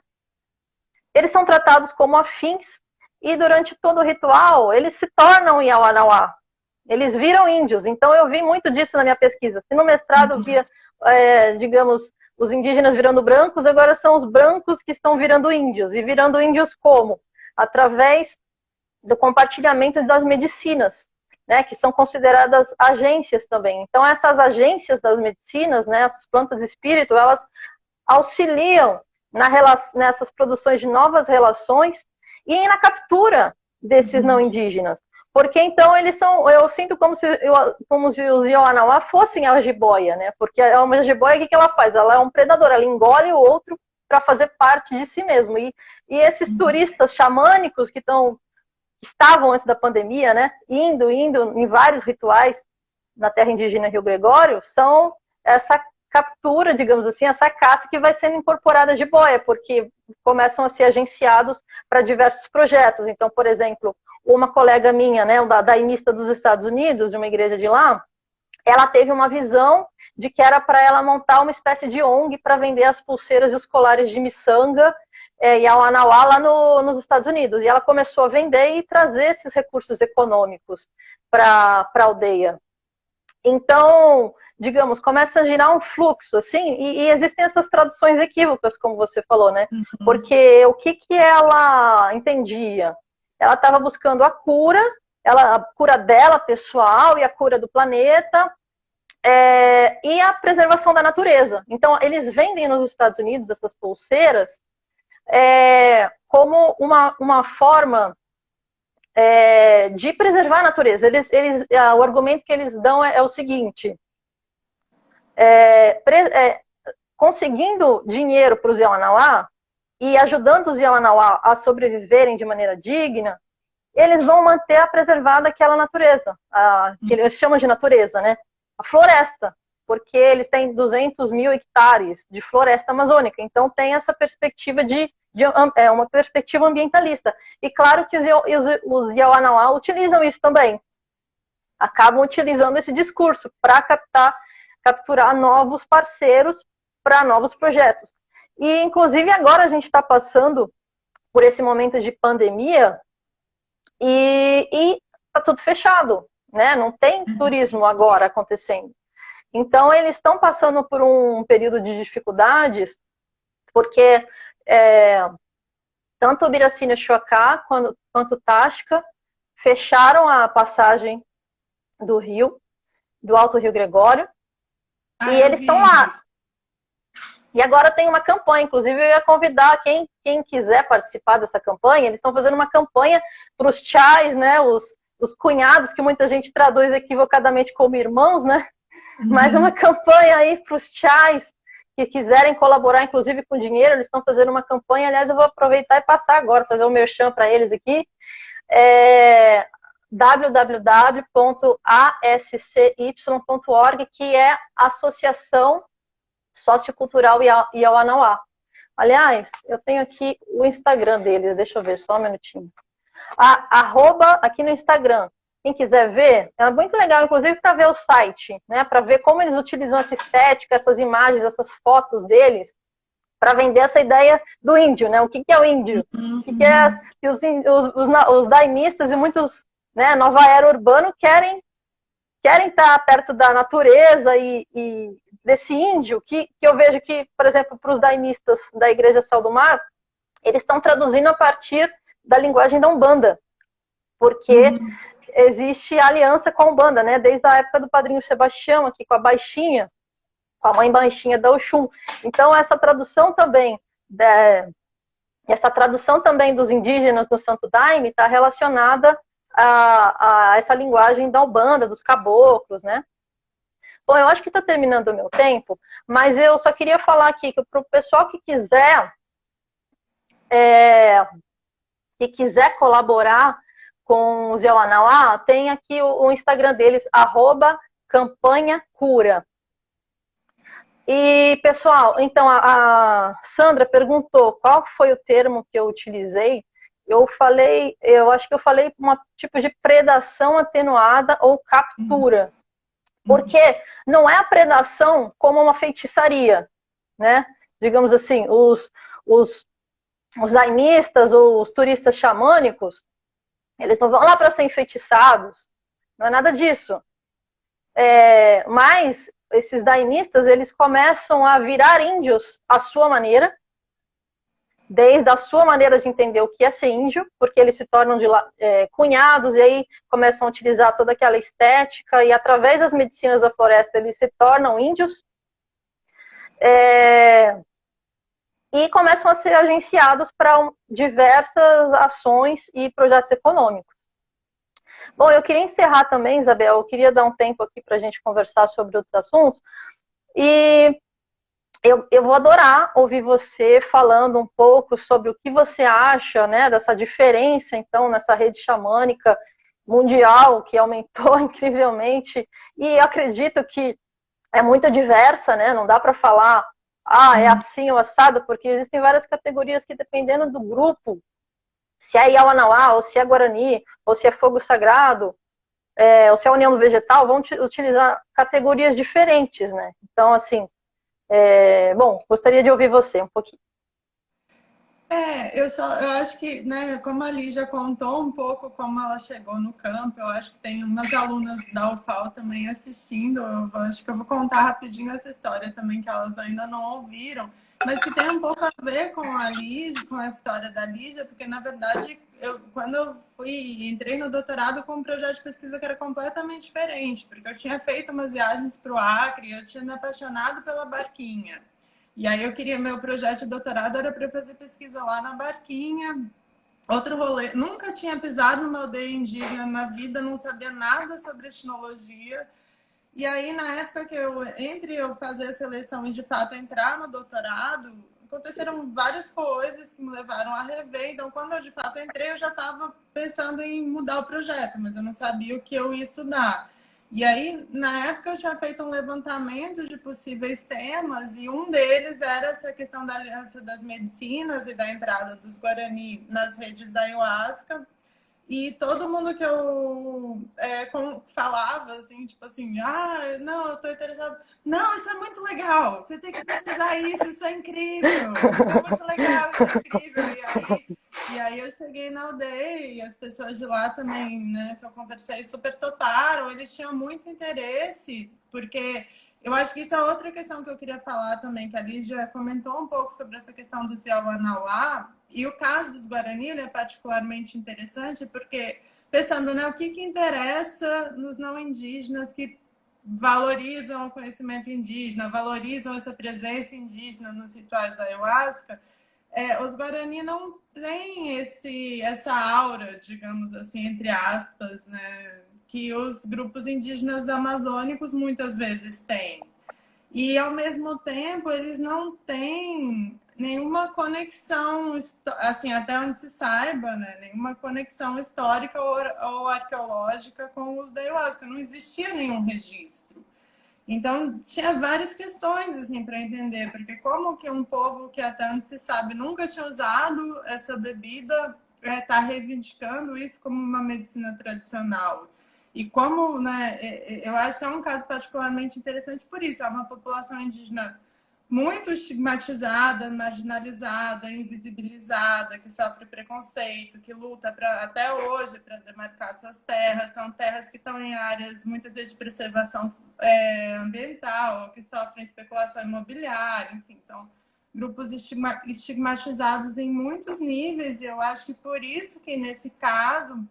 Eles são tratados como afins e durante todo o ritual eles se tornam Yawanawá. Eles viram índios. Então eu vi muito disso na minha pesquisa. Se no mestrado eu via, digamos, os indígenas virando brancos, agora são os brancos que estão virando índios. E virando índios como? Através do compartilhamento das medicinas, né, que são consideradas agências também. Então, essas agências das medicinas, né, essas plantas espírito, elas auxiliam nessas produções de novas relações e na captura desses não indígenas. Porque então eles são, eu sinto como se os Yawanawá fossem a jiboia, né? Porque uma jiboia, o que ela faz? Ela é um predador, ela engole o outro para fazer parte de si mesmo. E esses turistas xamânicos que estavam antes da pandemia, né? Indo em vários rituais na terra indígena Rio Gregório, são essa captura, digamos assim, essa caça que vai sendo incorporada a jiboia, porque começam a ser agenciados para diversos projetos. Então, por exemplo, uma colega minha, né, da daimista dos Estados Unidos, de uma igreja de lá, ela teve uma visão de que era para ela montar uma espécie de ONG para vender as pulseiras e os colares de miçanga e Yawanawá lá nos Estados Unidos. E ela começou a vender e trazer esses recursos econômicos para a aldeia. Então, digamos, começa a girar um fluxo, assim, e existem essas traduções equívocas, como você falou, né? Porque o que ela entendia? Ela estava buscando a cura dela, pessoal, e a cura do planeta, e a preservação da natureza. Então, eles vendem nos Estados Unidos essas pulseiras como uma forma de preservar a natureza. O argumento que eles dão é o seguinte: conseguindo dinheiro para os Yawanawá e ajudando os Yawanawá a sobreviverem de maneira digna, eles vão manter a preservada aquela natureza, que eles chamam de natureza, né? A floresta, porque eles têm 200 mil hectares de floresta amazônica, então tem essa perspectiva uma perspectiva ambientalista. E claro que os Yawanawá utilizam isso também, acabam utilizando esse discurso para capturar novos parceiros para novos projetos. E, inclusive, agora a gente está passando por esse momento de pandemia e está tudo fechado, né? Não tem turismo agora acontecendo. Então, eles estão passando por um período de dificuldades, porque tanto o Biracina Chuacá quanto o Táchira fecharam a passagem do rio, do Alto Rio Gregório, e eles estão lá. E agora tem uma campanha, inclusive eu ia convidar quem quiser participar dessa campanha, eles estão fazendo uma campanha para os chais, né, os cunhados, que muita gente traduz equivocadamente como irmãos, né, mas uma campanha aí para os chais que quiserem colaborar, inclusive com dinheiro, eles estão fazendo uma campanha, aliás, eu vou aproveitar e passar agora, fazer um merchan para eles aqui, www.ascy.org, que é a Associação Sociocultural Yawanawá. Aliás, eu tenho aqui o Instagram deles, deixa eu ver, só um minutinho. Aqui no Instagram, quem quiser ver, é muito legal, inclusive para ver o site, né, para ver como eles utilizam essa estética, essas imagens, essas fotos deles, para vender essa ideia do índio, né? O que é o índio? O que é os daimistas e muitos, né, nova era urbano querem estar perto da natureza e desse índio, que eu vejo que, por exemplo, para os daimistas da Igreja Sal do Mar, eles estão traduzindo a partir da linguagem da Umbanda, porque existe aliança com a Umbanda, né? Desde a época do Padrinho Sebastião, aqui com a Baixinha, com a mãe Baixinha da Oxum. Então, essa tradução também dos indígenas no Santo Daime está relacionada a essa linguagem da Umbanda, dos caboclos, né? Bom, eu acho que está terminando o meu tempo, mas eu só queria falar aqui que para o pessoal que quiser colaborar com os Yawanawá, tem aqui o Instagram deles, @campanhacura. E, pessoal, então a Sandra perguntou qual foi o termo que eu utilizei. Eu acho que eu falei um tipo de predação atenuada ou captura. Porque não é a predação como uma feitiçaria, né? Digamos assim, os daimistas ou os turistas xamânicos, eles não vão lá para ser enfeitiçados, não é nada disso. Mas esses daimistas, eles começam a virar índios à sua maneira, desde a sua maneira de entender o que é ser índio, porque eles se tornam cunhados e aí começam a utilizar toda aquela estética e através das medicinas da floresta eles se tornam índios e começam a ser agenciados para diversas ações e projetos econômicos. Bom, eu queria encerrar também, Isabel, eu queria dar um tempo aqui para a gente conversar sobre outros assuntos e eu vou adorar ouvir você falando um pouco sobre o que você acha, né, dessa diferença, então, nessa rede xamânica mundial, que aumentou incrivelmente, e acredito que é muito diversa, né, não dá para falar, é assim ou assado, porque existem várias categorias que, dependendo do grupo, se é Yawanawá, ou se é Guarani, ou se é Fogo Sagrado, ou se é União do Vegetal, vão utilizar categorias diferentes, né, então, assim, bom, gostaria de ouvir você um pouquinho. Eu acho que, né, como a Lígia contou um pouco como ela chegou no campo, eu acho que tem umas alunas da UFAL também assistindo, acho que eu vou contar rapidinho essa história também, que elas ainda não ouviram, mas que tem um pouco a ver com a Lígia, com a história da Lígia, porque, na verdade, quando eu entrei no doutorado com um projeto de pesquisa que era completamente diferente, porque eu tinha feito umas viagens para o Acre, eu tinha me apaixonado pela Barquinha. E aí meu projeto de doutorado era para fazer pesquisa lá na Barquinha. Outro rolê, nunca tinha pisado numa aldeia indígena na vida, não sabia nada sobre etnologia. E aí, na época que entre eu fazer a seleção e de fato entrar no doutorado, aconteceram várias coisas que me levaram a rever. Então, quando eu de fato entrei, eu já estava pensando em mudar o projeto, mas eu não sabia o que eu ia estudar. E aí, na época, eu tinha feito um levantamento de possíveis temas, e um deles era essa questão da aliança das medicinas e da entrada dos Guarani nas redes da ayahuasca. E todo mundo que eu falava, assim, tipo assim, não, eu tô interessado. Não, isso é muito legal, você tem que pesquisar isso é incrível, isso é muito legal, isso é incrível. E aí eu cheguei na aldeia e as pessoas de lá também, né, que eu conversei, super toparam, eles tinham muito interesse, porque eu acho que isso é outra questão que eu queria falar também, que a Lígia comentou um pouco sobre essa questão do Yawanawá, e o caso dos Guarani é particularmente interessante, porque, pensando, né, o que interessa nos não indígenas que valorizam o conhecimento indígena, valorizam essa presença indígena nos rituais da ayahuasca, os Guarani não têm essa aura, digamos assim, entre aspas, né, que os grupos indígenas amazônicos muitas vezes têm. E, ao mesmo tempo, eles não têm nenhuma conexão, assim, até onde se saiba, né? Nenhuma conexão histórica ou arqueológica com os da ayahuasca. Não existia nenhum registro. Então, tinha várias questões, assim, para entender. Porque como que um povo que até onde se sabe nunca tinha usado essa bebida está reivindicando isso como uma medicina tradicional? E como, né, eu acho que é um caso particularmente interessante por isso. É uma população indígena muito estigmatizada, marginalizada, invisibilizada, que sofre preconceito, que luta até hoje para demarcar suas terras. São terras que estão em áreas, muitas vezes, de preservação ambiental, que sofrem especulação imobiliária, enfim, são grupos estigmatizados em muitos níveis, e eu acho que por isso que, nesse caso,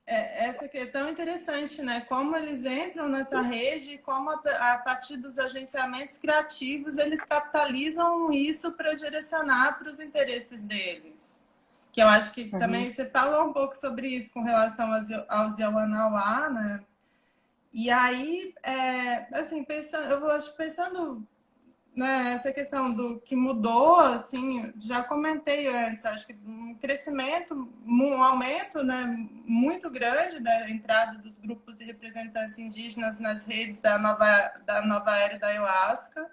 essa que é tão interessante, né? Como eles entram nessa rede, como a partir dos agenciamentos criativos eles capitalizam isso para direcionar para os interesses deles. Que eu acho que também você falou um pouco sobre isso com relação aos Yawanawá, né? E aí, assim, eu acho pensando, né, essa questão do que mudou, assim, já comentei antes, acho que um crescimento, um aumento, né, muito grande da entrada dos grupos e representantes indígenas nas redes da nova era da ayahuasca,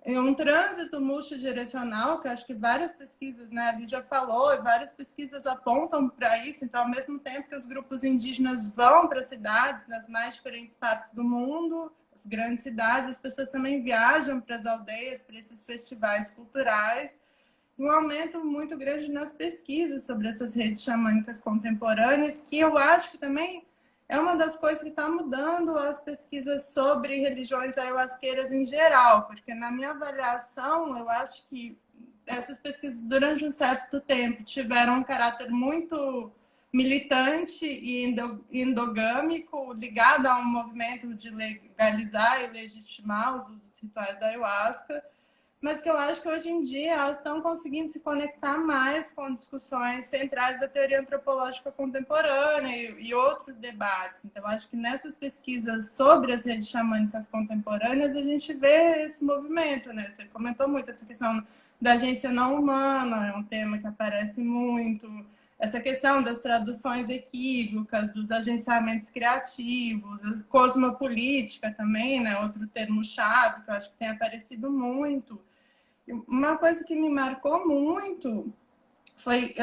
e um trânsito multidirecional, que acho que várias pesquisas, né, ali já falou, e várias pesquisas apontam para isso. Então, ao mesmo tempo que os grupos indígenas vão para cidades nas mais diferentes partes do mundo, as grandes cidades, as pessoas também viajam para as aldeias, para esses festivais culturais, e um aumento muito grande nas pesquisas sobre essas redes xamânicas contemporâneas, que eu acho que também é uma das coisas que está mudando as pesquisas sobre religiões ayahuasqueiras em geral, porque, na minha avaliação, eu acho que essas pesquisas, durante um certo tempo, tiveram um caráter muito militante e endogâmico, ligado a um movimento de legalizar e legitimar os usos rituais da ayahuasca, mas que eu acho que hoje em dia elas estão conseguindo se conectar mais com discussões centrais da teoria antropológica contemporânea e outros debates. Então, acho que nessas pesquisas sobre as redes xamânicas contemporâneas, a gente vê esse movimento, né? Você comentou muito essa questão da agência não humana, é um tema que aparece muito. Essa questão das traduções equívocas, dos agenciamentos criativos, a cosmopolítica também, né? Outro termo-chave que eu acho que tem aparecido muito. Uma coisa que me marcou muito foi,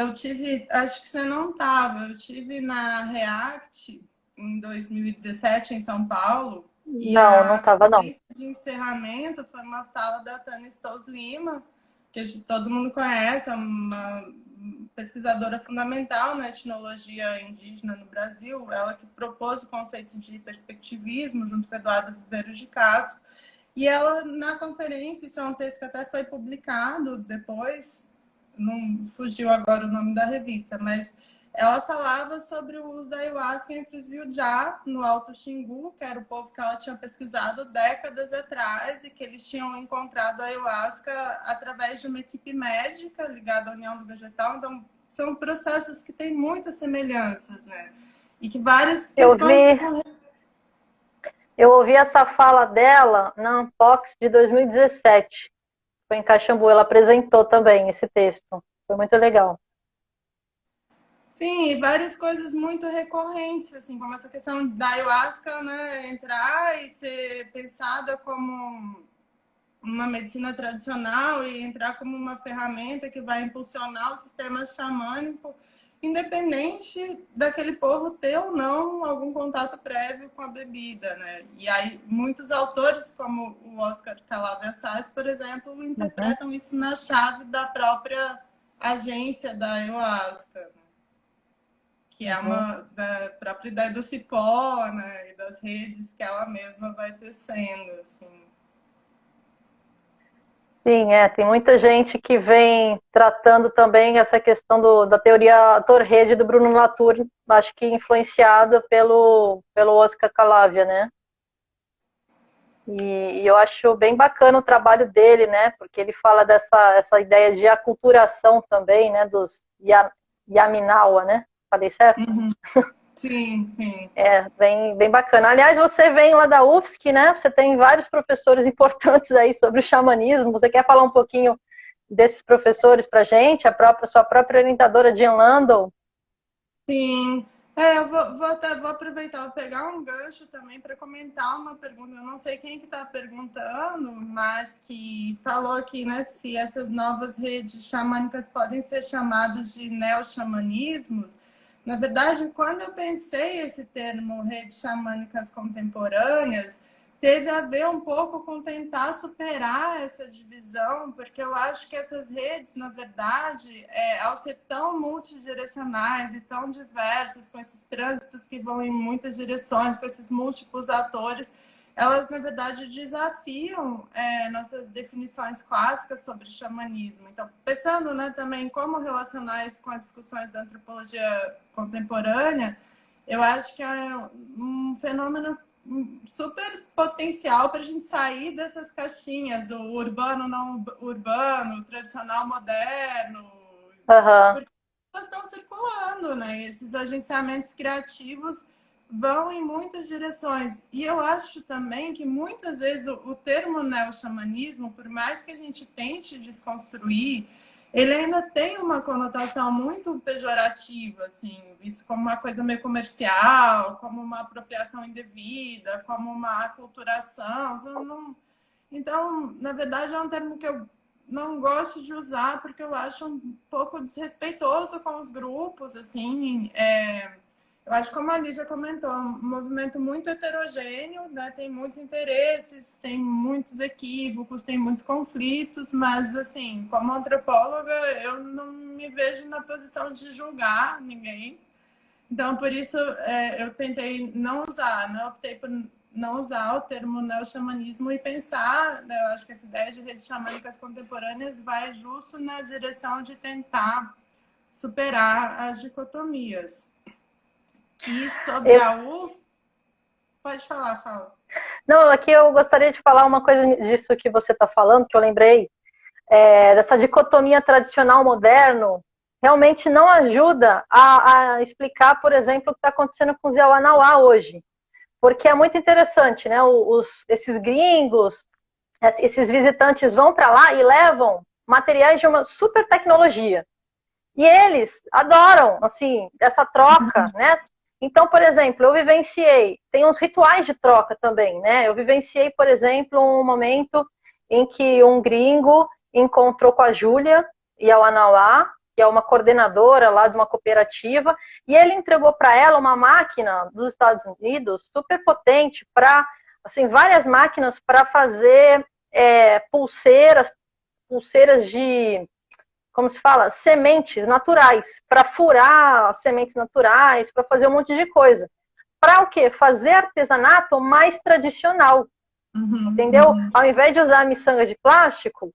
acho que você não estava, eu tive na React em 2017 em São Paulo, e Não a estava, não. conferência de encerramento foi uma fala da Tânia Stous Lima, que todo mundo conhece, é uma pesquisadora fundamental na etnologia indígena no Brasil, ela que propôs o conceito de perspectivismo junto com Eduardo Viveiros de Castro. E ela, na conferência, isso é um texto que até foi publicado depois, não fugiu agora o nome da revista, mas ela falava sobre o uso da ayahuasca entre os Yujá, no Alto Xingu, que era o povo que ela tinha pesquisado décadas atrás, e que eles tinham encontrado a ayahuasca através de uma equipe médica ligada à União do Vegetal. Então, são processos que têm muitas semelhanças, né? E que várias Eu questões vi, são... Eu ouvi essa fala dela na Unbox de 2017. Foi em Caxambu, ela apresentou também esse texto. Foi muito legal. Sim, e várias coisas muito recorrentes, assim, como essa questão da ayahuasca, né, entrar e ser pensada como uma medicina tradicional e entrar como uma ferramenta que vai impulsionar o sistema xamânico, independente daquele povo ter ou não algum contato prévio com a bebida, né? E aí muitos autores, como o Oscar Calavia Sais, por exemplo, Uhum. interpretam isso na chave da própria agência da ayahuasca, né? Que é Uhum. uma da própria ideia do cipó, né? E das redes que ela mesma vai tecendo, assim. Sim, tem muita gente que vem tratando também essa questão da teoria Torrede do Bruno Latour, acho que influenciada pelo Oscar Calavia, né? E eu acho bem bacana o trabalho dele, né? Porque ele fala essa ideia de aculturação também, né? Dos Yaminawa, né? Falei certo? Uhum. Sim, sim. Bem bacana. Aliás, você vem lá da UFSC, né? Você tem vários professores importantes aí sobre o xamanismo. Você quer falar um pouquinho desses professores para a gente? Sua própria orientadora, Jean Landau. Sim. Vou aproveitar, vou pegar um gancho também para comentar uma pergunta. Eu não sei quem que está perguntando, mas que falou aqui, né, se essas novas redes xamânicas podem ser chamadas de neo-xamanismos. Na verdade, quando eu pensei esse termo redes xamânicas contemporâneas, teve a ver um pouco com tentar superar essa divisão, porque eu acho que essas redes, na verdade, ao ser tão multidirecionais e tão diversas, com esses trânsitos que vão em muitas direções, com esses múltiplos atores, elas, na verdade, desafiam nossas definições clássicas sobre xamanismo. Então, pensando, né, também como relacionar isso com as discussões da antropologia contemporânea, eu acho que é um fenômeno super potencial para a gente sair dessas caixinhas do urbano, não urbano, tradicional, moderno, Uhum. porque elas estão circulando, né? Esses agenciamentos criativos vão em muitas direções. E eu acho também que muitas vezes o termo neo-xamanismo, por mais que a gente tente desconstruir, ele ainda tem uma conotação muito pejorativa, assim, isso como uma coisa meio comercial, como uma apropriação indevida, como uma aculturação. Então, na verdade, é um termo que eu não gosto de usar porque eu acho um pouco desrespeitoso com os grupos, assim. Eu acho, como a Lígia comentou, um movimento muito heterogêneo, né? Tem muitos interesses, tem muitos equívocos, tem muitos conflitos, mas, assim, como antropóloga, eu não me vejo na posição de julgar ninguém. Então, por isso, eu tentei não usar, né? Optei por não usar o termo neo-xamanismo e pensar, né? Eu acho que essa ideia de redes xamânicas contemporâneas vai justo na direção de tentar superar as dicotomias. E sobre Eu, a UF, pode falar, fala. não, aqui eu gostaria de falar uma coisa disso que você está falando, que eu lembrei, dessa dicotomia tradicional moderno, realmente não ajuda a explicar, por exemplo, o que está acontecendo com os Yawanawá hoje. Porque é muito interessante, né? Esses gringos, esses visitantes vão para lá e levam materiais de uma super tecnologia. E eles adoram, assim, essa troca, né? Então, por exemplo, eu vivenciei, tem uns rituais de troca também, né? Eu vivenciei, por exemplo, um momento em que um gringo encontrou com a Júlia Yawanawá, que é uma coordenadora lá de uma cooperativa, e ele entregou para ela uma máquina dos Estados Unidos super potente para, assim, várias máquinas para fazer pulseiras de, como se fala, sementes naturais, para furar sementes naturais, para fazer um monte de coisa. Para o quê? Fazer artesanato mais tradicional, entendeu? Ao invés de usar miçanga de plástico,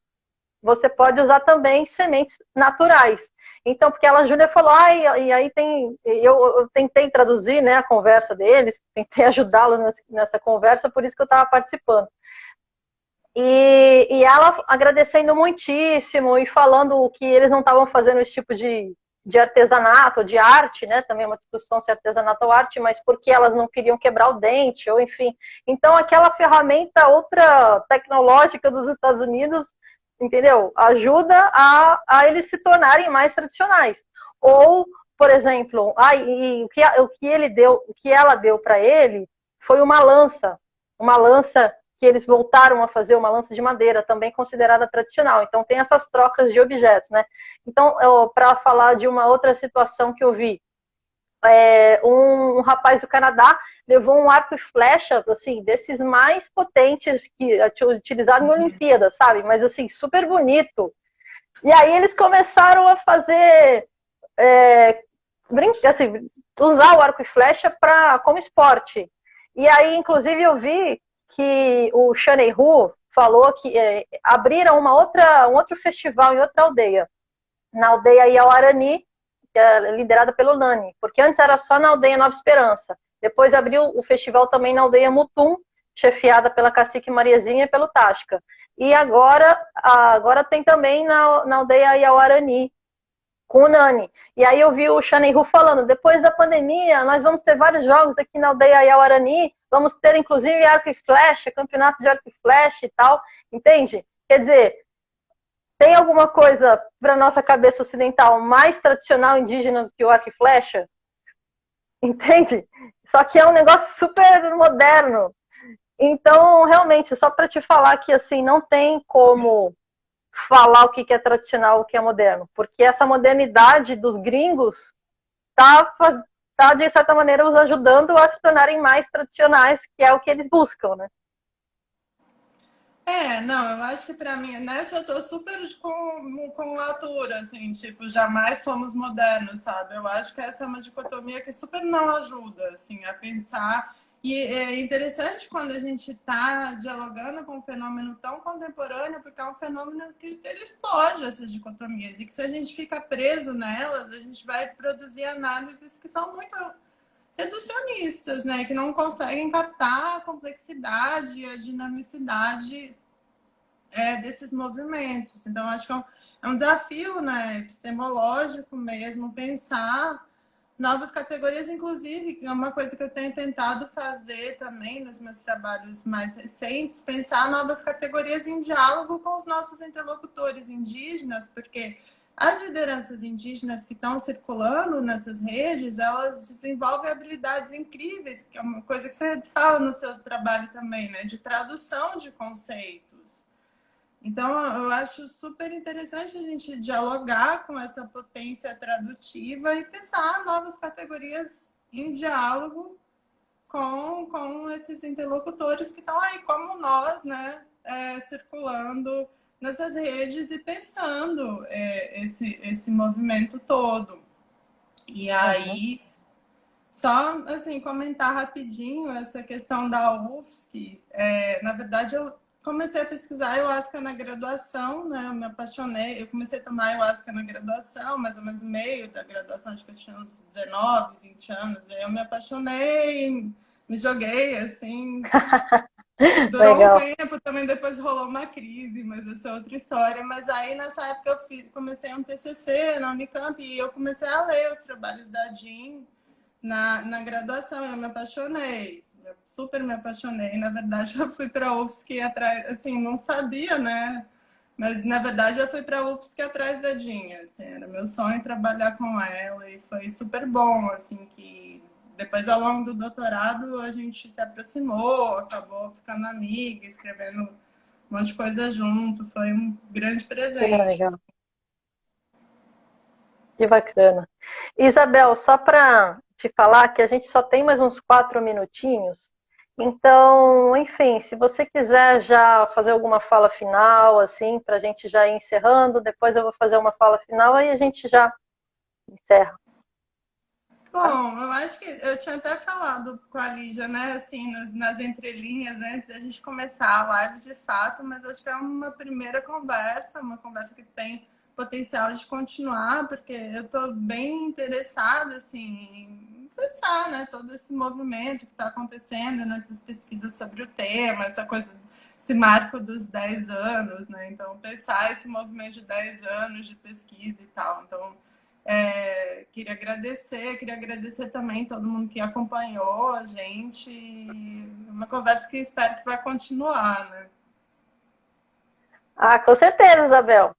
você pode usar também sementes naturais. Então, porque ela, a Júlia falou, e aí tem, eu tentei traduzir, né, a conversa deles, tentei ajudá-los nessa conversa, por isso que eu estava participando. E ela agradecendo muitíssimo e falando que eles não estavam fazendo esse tipo de artesanato, de arte, né? Também é uma discussão se artesanato ou arte, mas porque elas não queriam quebrar o dente, ou enfim. Então, aquela ferramenta outra tecnológica dos Estados Unidos, entendeu? Ajuda a eles se tornarem mais tradicionais. Ou, por exemplo, o que ele deu, o que ela deu para ele foi uma lança que eles voltaram a fazer, uma lança de madeira, também considerada tradicional. Então, tem essas trocas de objetos, né? Então, para falar de uma outra situação que eu vi, um rapaz do Canadá levou um arco e flecha, assim, desses mais potentes que utilizado em Olimpíadas, sabe? Mas, assim, super bonito. E aí eles começaram a fazer, assim, usar o arco e flecha como esporte. E aí, inclusive, eu vi que o Xaneihu falou que abriram um outro festival em outra aldeia, na aldeia Iauarani, que é liderada pelo Nani, porque antes era só na aldeia Nova Esperança. Depois abriu o festival também na aldeia Mutum, chefiada pela cacique Mariazinha e pelo Tasca. E agora tem também na aldeia Iauarani, com o Nani. E aí eu vi o Xaneihu falando, depois da pandemia, nós vamos ter vários jogos aqui na aldeia Iauarani, vamos ter inclusive arco e flecha, campeonatos de arco e flecha e tal, entende? Quer dizer, tem alguma coisa para nossa cabeça ocidental mais tradicional indígena do que o arco e flecha? Entende? Só que é um negócio super moderno. Então, realmente, só para te falar que assim, não tem como falar o que é tradicional, o que é moderno, porque essa modernidade dos gringos tá de certa maneira os ajudando a se tornarem mais tradicionais, que é o que eles buscam, né? Não, eu acho que para mim, nessa eu tô super com altura, assim, tipo, jamais fomos modernos, sabe? Eu acho que essa é uma dicotomia que super não ajuda, assim, a pensar. E é interessante quando a gente está dialogando com um fenômeno tão contemporâneo, porque é um fenômeno que ele explode essas dicotomias, e que se a gente fica preso nelas, a gente vai produzir análises que são muito reducionistas, né? Que não conseguem captar a complexidade e a dinamicidade desses movimentos. Então, acho que é um desafio, né, epistemológico mesmo, pensar novas categorias, inclusive, que é uma coisa que eu tenho tentado fazer também nos meus trabalhos mais recentes, pensar novas categorias em diálogo com os nossos interlocutores indígenas, porque as lideranças indígenas que estão circulando nessas redes, elas desenvolvem habilidades incríveis, que é uma coisa que você fala no seu trabalho também, né, de tradução de conceitos. Então, eu acho super interessante a gente dialogar com essa potência tradutiva e pensar novas categorias em diálogo com esses interlocutores que estão aí, como nós, né, circulando nessas redes e pensando esse movimento todo. E aí, só assim, comentar rapidinho essa questão da UFSC. Na verdade, eu comecei a pesquisar ayahuasca na graduação, né? Eu me apaixonei, eu comecei a tomar ayahuasca na graduação, mais ou menos meio da graduação, acho que eu tinha uns 19, 20 anos. Aí eu me apaixonei, me joguei, assim. Durou Legal. um tempo, também depois rolou uma crise, mas essa é outra história. Mas aí, nessa época, comecei um TCC na Unicamp e eu comecei a ler os trabalhos da Jean na graduação. Eu me apaixonei, super me apaixonei. Na verdade, eu fui para a UFSC atrás, assim, não sabia, né? Mas, na verdade, eu fui para a UFSC atrás da Dinha, assim, era meu sonho trabalhar com ela e foi super bom, assim, que depois, ao longo do doutorado, a gente se aproximou, acabou ficando amiga, escrevendo um monte de coisa junto, foi um grande Que presente. legal. Que bacana. Isabel, só para te falar que a gente só tem mais uns 4 minutinhos. Então, enfim, se você quiser já fazer alguma fala final, assim, para a gente já ir encerrando, depois eu vou fazer uma fala final, aí a gente já encerra. Bom, eu acho que eu tinha até falado com a Lígia, né, assim, nas entrelinhas, antes da gente começar a live de fato, mas acho que é uma primeira conversa, uma conversa que tem potencial de continuar, porque eu estou bem interessada, assim, em pensar, né, todo esse movimento que está acontecendo nessas pesquisas sobre o tema, essa coisa, esse marco dos 10 anos, né, então pensar esse movimento de 10 anos de pesquisa e tal, então Queria agradecer também todo mundo que acompanhou a gente. Uma conversa que espero que vai continuar, né? Ah, com certeza, Isabel.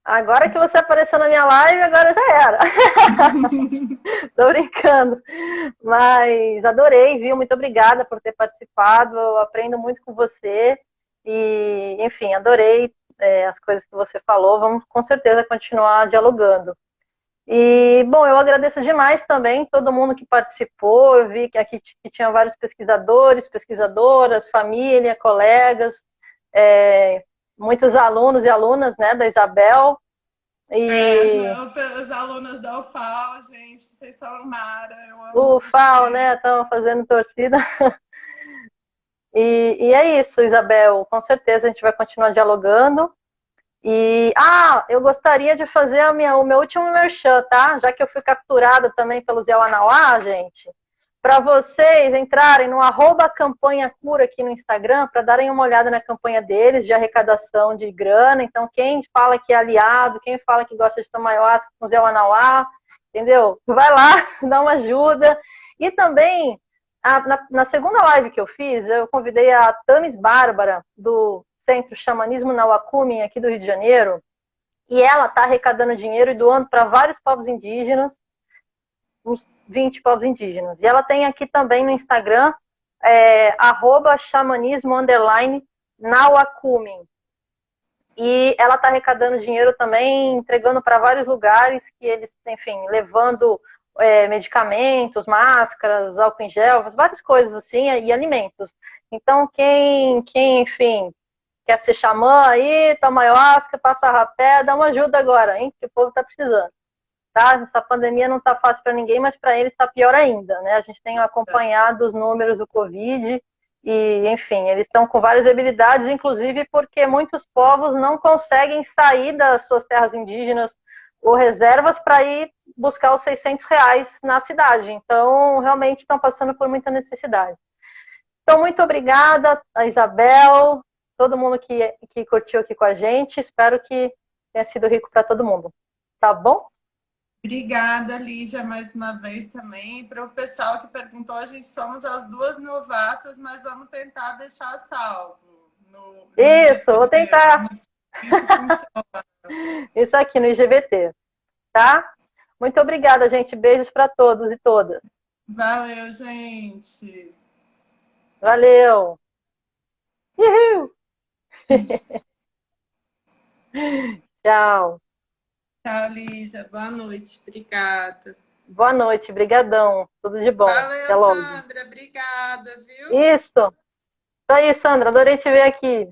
Agora que você apareceu na minha live, agora já era. Tô brincando. Mas adorei, viu? Muito obrigada por ter participado. Eu aprendo muito com você. E, enfim, adorei as coisas que você falou. Vamos com certeza continuar dialogando. E, bom, eu agradeço demais também todo mundo que participou. Eu vi que aqui que tinha vários pesquisadores, pesquisadoras, família, colegas, muitos alunos e alunas, né, da Isabel. E Os alunos da UFAL, gente, vocês são mara, eu amo o FAO, vocês. né, estão fazendo torcida. E é isso, Isabel, com certeza a gente vai continuar dialogando. E, eu gostaria de fazer o meu último merchan, tá? Já que eu fui capturada também pelos Yawanawá, gente, para vocês entrarem no @campanha cura aqui no Instagram, para darem uma olhada na campanha deles de arrecadação de grana. Então, quem fala que é aliado, quem fala que gosta de tomar ayahuasca com os Yawanawá, entendeu? Vai lá, dá uma ajuda. E também, na segunda live que eu fiz, eu convidei a Tamis Bárbara, do Centro Xamanismo Nauacumen, aqui do Rio de Janeiro, e ela está arrecadando dinheiro e doando para vários povos indígenas, uns 20 povos indígenas. E ela tem aqui também no Instagram, @xamanismo_nauacumen. E ela está arrecadando dinheiro também, entregando para vários lugares que eles, enfim, levando medicamentos, máscaras, álcool em gel, várias coisas assim, e alimentos. Então, quem enfim, quer ser xamã aí, toma ayahuasca, passa rapé, dá uma ajuda agora, hein? Que o povo tá precisando. Tá? Essa pandemia não tá fácil para ninguém, mas para eles está pior ainda, né? A gente tem acompanhado os números do Covid e, enfim, eles estão com várias debilidades, inclusive porque muitos povos não conseguem sair das suas terras indígenas ou reservas para ir buscar os R$ 600 na cidade. Então, realmente estão passando por muita necessidade. Então, muito obrigada, a Isabel, todo mundo que curtiu aqui com a gente. Espero que tenha sido rico para todo mundo. Tá bom? Obrigada, Lígia, mais uma vez também. Para o pessoal que perguntou, a gente somos as duas novatas, mas vamos tentar deixar salvo. Isso, vou tentar. Isso funciona. Isso aqui no IGBT, tá? Muito obrigada, gente. Beijos para todos e todas. Valeu, gente. Valeu. Uhul. Tchau. Tchau, Lígia. Boa noite. Obrigada. Boa noite. Brigadão. Tudo de bom. Até Valeu, logo. Sandra. Obrigada, viu? Isso. Isso aí, Sandra. Adorei te ver aqui.